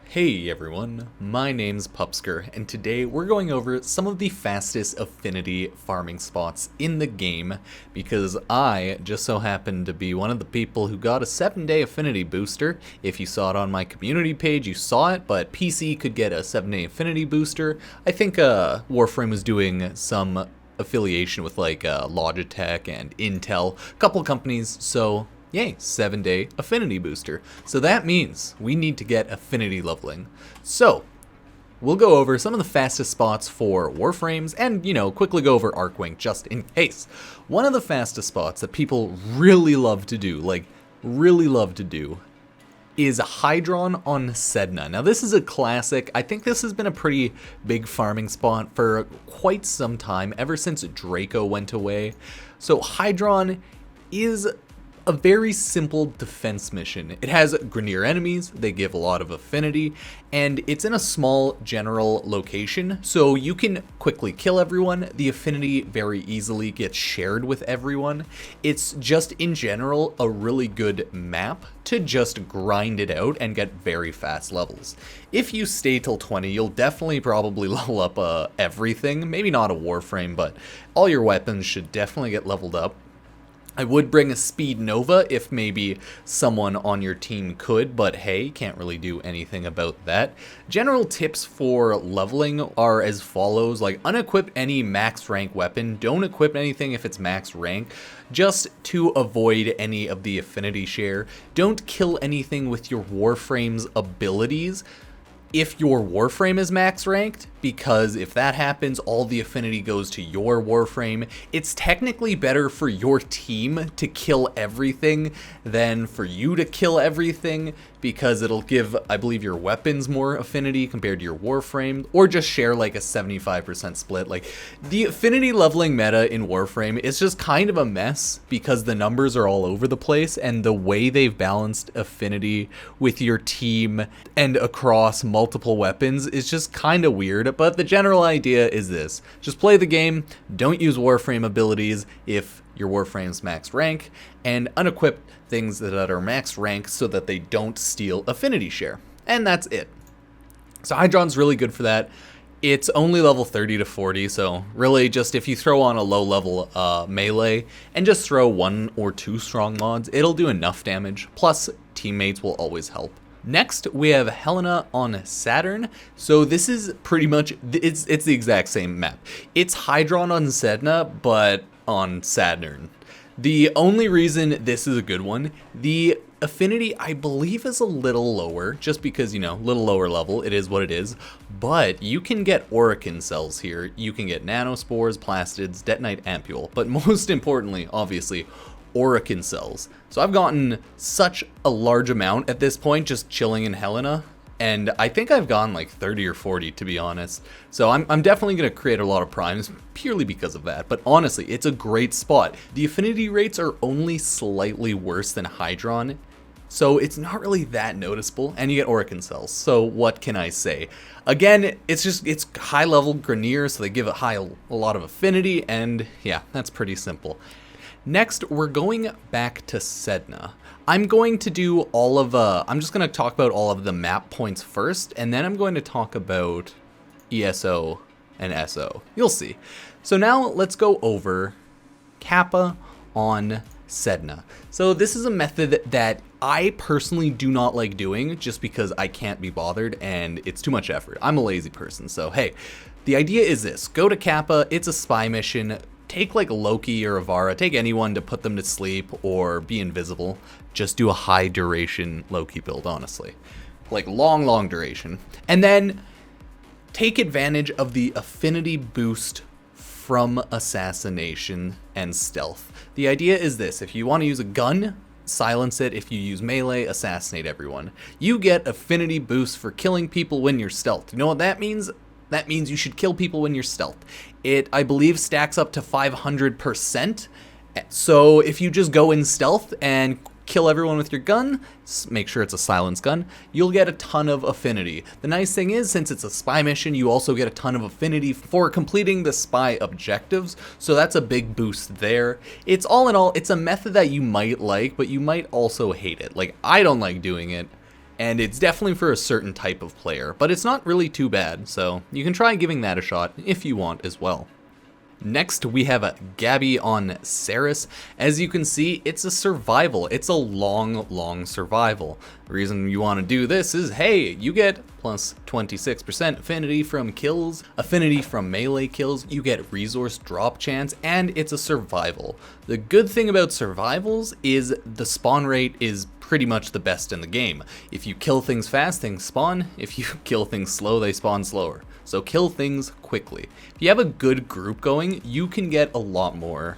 Hey everyone, my name's Pupsker, and today we're going over some of the fastest affinity farming spots in the game, because I just so happened to be one of the people who got a 7-day affinity booster. If you saw it on my community page, you saw it, but PC could get a 7-day affinity booster. I think Warframe was doing some affiliation with like Logitech and Intel, a couple companies, so yay, 7-day affinity booster. So that means we need to get affinity leveling. So we'll go over some of the fastest spots for Warframes and, quickly go over Archwing just in case. One of the fastest spots that people really love to do, is Hydron on Sedna. Now this is a classic. I think this has been a pretty big farming spot for quite some time, ever since Draco went away. So Hydron is a very simple defense mission. It has Grineer enemies, they give a lot of affinity, and it's in a small general location, so you can quickly kill everyone. The affinity very easily gets shared with everyone. It's just in general a really good map to just grind it out and get very fast levels. If you stay till 20, you'll definitely probably level up everything. Maybe not a Warframe, but all your weapons should definitely get leveled up. I would bring a Speed Nova if maybe someone on your team could, but hey, can't really do anything about that. General tips for leveling are as follows, like unequip any max rank weapon, don't equip anything if it's max rank, just to avoid any of the affinity share. Don't kill anything with your Warframe's abilities if your Warframe is max ranked, because if that happens, all the affinity goes to your Warframe. It's technically better for your team to kill everything than for you to kill everything, because it'll give, I believe, your weapons more affinity compared to your Warframe, or just share like a 75% split. Like, the affinity leveling meta in Warframe is just kind of a mess because the numbers are all over the place, and the way they've balanced affinity with your team and across multiple weapons is just kind of weird. But the general idea is this: just play the game, don't use Warframe abilities if your Warframe's max rank, and unequip things that are max rank so that they don't steal affinity share. And that's it. So Hydron's really good for that. It's only level 30 to 40, so really just if you throw on a low level melee and just throw 1 or 2 strong mods, it'll do enough damage, plus teammates will always help. Next, we have Helena on Saturn. So this is pretty much, it's the exact same map. It's Hydron on Sedna, but on Saturn. The only reason this is a good one, the affinity I believe is a little lower, just because, little lower level, it is what it is, but you can get Orokin cells here. You can get nanospores, plastids, detonite ampule, but most importantly, obviously, Orokin cells. So I've gotten such a large amount at this point just chilling in Helena, and I think I've gone like 30 or 40 to be honest. So I'm definitely going to create a lot of primes purely because of that, but honestly, it's a great spot. The affinity rates are only slightly worse than Hydron, so it's not really that noticeable, and you get Orokin cells, so what can I say? Again, it's high level Grineer, so they give a lot of affinity, and yeah, that's pretty simple. Next, we're going back to Sedna. I'm going to do I'm just going to talk about all of the map points first, and then I'm going to talk about ESO and SO. You'll see. So now let's go over Kappa on Sedna. So this is a method that I personally do not like doing just because I can't be bothered and it's too much effort. I'm a lazy person, so hey, the idea is this. Go to Kappa, it's a spy mission. Take like Loki or Avara, take anyone to put them to sleep or be invisible. Just do a high duration Loki build, honestly. Like long duration. And then take advantage of the affinity boost from assassination and stealth. The idea is this: if you want to use a gun, silence it. If you use melee, assassinate everyone. You get affinity boost for killing people when you're stealth. You know what that means? That means you should kill people when you're stealth. It, I believe, stacks up to 500%. So if you just go in stealth and kill everyone with your gun, make sure it's a silence gun, you'll get a ton of affinity. The nice thing is, since it's a spy mission, you also get a ton of affinity for completing the spy objectives, so that's a big boost there. It's all in all, it's a method that you might like, but you might also hate it. Like, I don't like doing it. and it's definitely for a certain type of player, but it's not really too bad, so you can try giving that a shot if you want as well. Next, we have Gabby on Ceres. As you can see, it's a survival. It's a long survival. The reason you want to do this is, hey, you get plus 26% affinity from kills, affinity from melee kills, you get resource drop chance, and it's a survival. The good thing about survivals is the spawn rate is pretty much the best in the game. If you kill things fast, things spawn. If you kill things slow, they spawn slower. So kill things quickly. If you have a good group going, you can get a lot more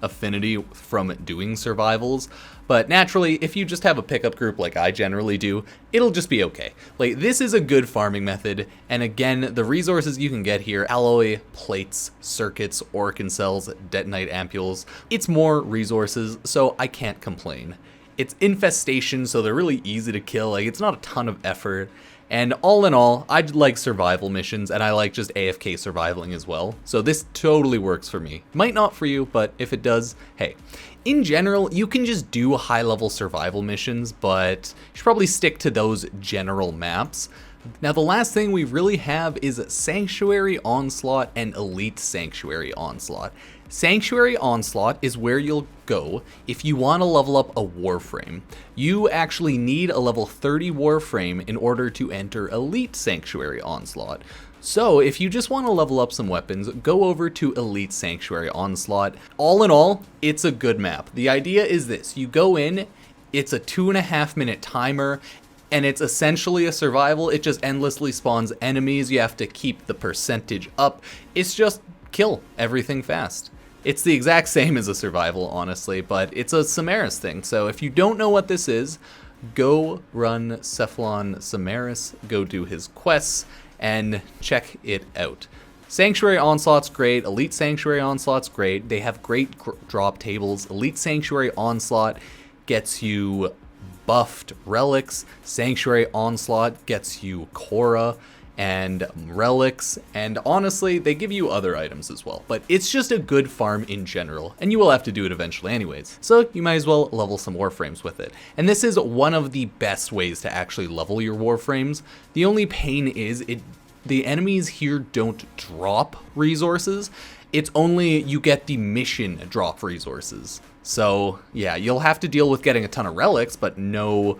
affinity from doing survivals. But naturally, if you just have a pickup group like I generally do, it'll just be okay. Like, this is a good farming method, and again, the resources you can get here, alloy, plates, circuits, orkin cells, detonite ampules, it's more resources, so I can't complain. It's infestation, so they're really easy to kill, like it's not a ton of effort. And all in all, I like survival missions, and I like just AFK survivaling as well. So this totally works for me. Might not for you, but if it does, hey. In general, you can just do high-level survival missions, but you should probably stick to those general maps. Now the last thing we really have is Sanctuary Onslaught and Elite Sanctuary Onslaught. Sanctuary Onslaught is where you'll go if you want to level up a Warframe. You actually need a level 30 Warframe in order to enter Elite Sanctuary Onslaught. So if you just want to level up some weapons, go over to Elite Sanctuary Onslaught. All in all, it's a good map. The idea is this: you go in, it's a 2.5 minute timer, and it's essentially a survival. It just endlessly spawns enemies. You have to keep the percentage up. It's just kill everything fast. It's the exact same as a survival, honestly, but it's a Samaris thing. So if you don't know what this is, go run Cephalon Samaris, go do his quests, and check it out. Sanctuary Onslaught's great, Elite Sanctuary Onslaught's great, they have great drop tables. Elite Sanctuary Onslaught gets you buffed relics, Sanctuary Onslaught gets you Korra and relics, and honestly, they give you other items as well. But it's just a good farm in general, and you will have to do it eventually anyways. So you might as well level some Warframes with it. And this is one of the best ways to actually level your Warframes. The only pain is the enemies here don't drop resources. It's only you get the mission drop resources. So yeah, you'll have to deal with getting a ton of relics, but no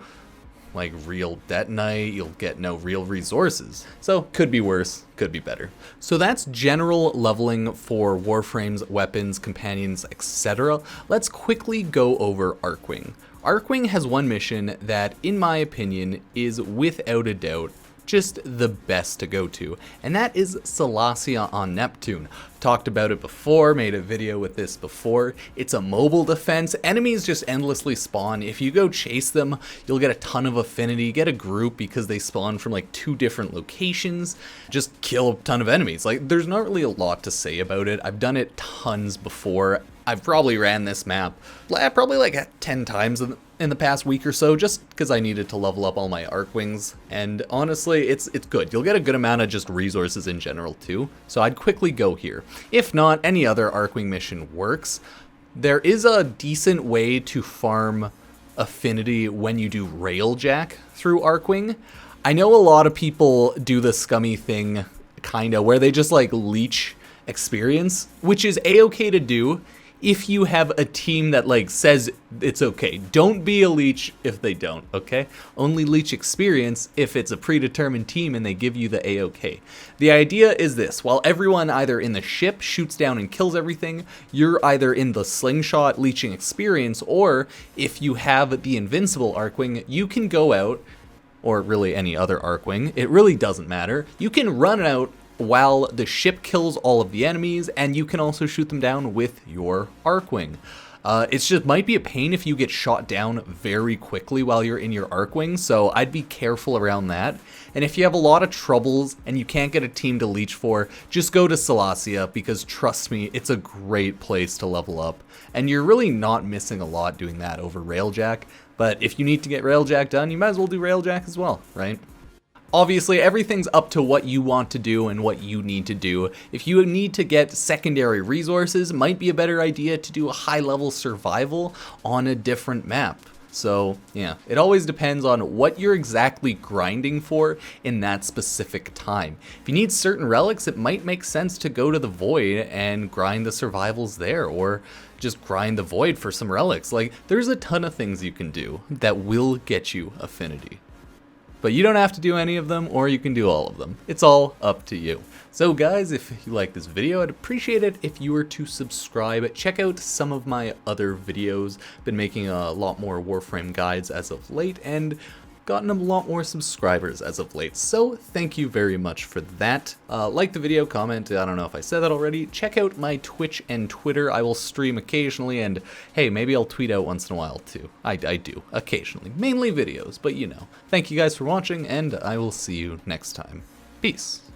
like real detonite, you'll get no real resources. So could be worse, could be better. So that's general leveling for Warframes, weapons, companions, etc. Let's quickly go over Archwing. Archwing has one mission that, in my opinion, is without a doubt just the best to go to, and that is Celestia on Neptune. Talked about it before, made a video with this before. It's a mobile defense. Enemies just endlessly spawn. If you go chase them, you'll get a ton of affinity, get a group because they spawn from like 2 different locations. Just kill a ton of enemies. Like, there's not really a lot to say about it. I've done it tons before. I've probably ran this map probably like 10 times in the past week or so, just because I needed to level up all my Archwings, and honestly, it's good. You'll get a good amount of just resources in general too, so I'd quickly go here. If not, any other Archwing mission works. There is a decent way to farm affinity when you do Railjack through Archwing. I know a lot of people do the scummy thing, kinda, where they just like leech experience, which is a-okay to do if you have a team that like says it's okay. Don't be a leech if they don't, okay? Only leech experience if it's a predetermined team and they give you the a-okay. The idea is this: while everyone either in the ship shoots down and kills everything, you're either in the slingshot leeching experience, or if you have the invincible Archwing, you can go out, or really any other Archwing, it really doesn't matter, you can run out while the ship kills all of the enemies, and you can also shoot them down with your Archwing. It's just might be a pain if you get shot down very quickly while you're in your Archwing, so I'd be careful around that. And if you have a lot of troubles and you can't get a team to leech for, just go to Celestia, because trust me, it's a great place to level up. And you're really not missing a lot doing that over Railjack, but if you need to get Railjack done, you might as well do Railjack as well, right? Obviously, everything's up to what you want to do and what you need to do. If you need to get secondary resources, it might be a better idea to do a high-level survival on a different map. So yeah, it always depends on what you're exactly grinding for in that specific time. If you need certain relics, it might make sense to go to the Void and grind the survivals there, or just grind the Void for some relics. Like, there's a ton of things you can do that will get you Affinity. But you don't have to do any of them, or you can do all of them. It's all up to you. So guys, if you like this video, I'd appreciate it if you were to subscribe. Check out some of my other videos. Been making a lot more Warframe guides as of late, and gotten a lot more subscribers as of late. So thank you very much for that. Like the video, comment, I don't know if I said that already. Check out my Twitch and Twitter. I will stream occasionally, and hey, maybe I'll tweet out once in a while too. I do, occasionally. Mainly videos, but you know. Thank you guys for watching, and I will see you next time. Peace.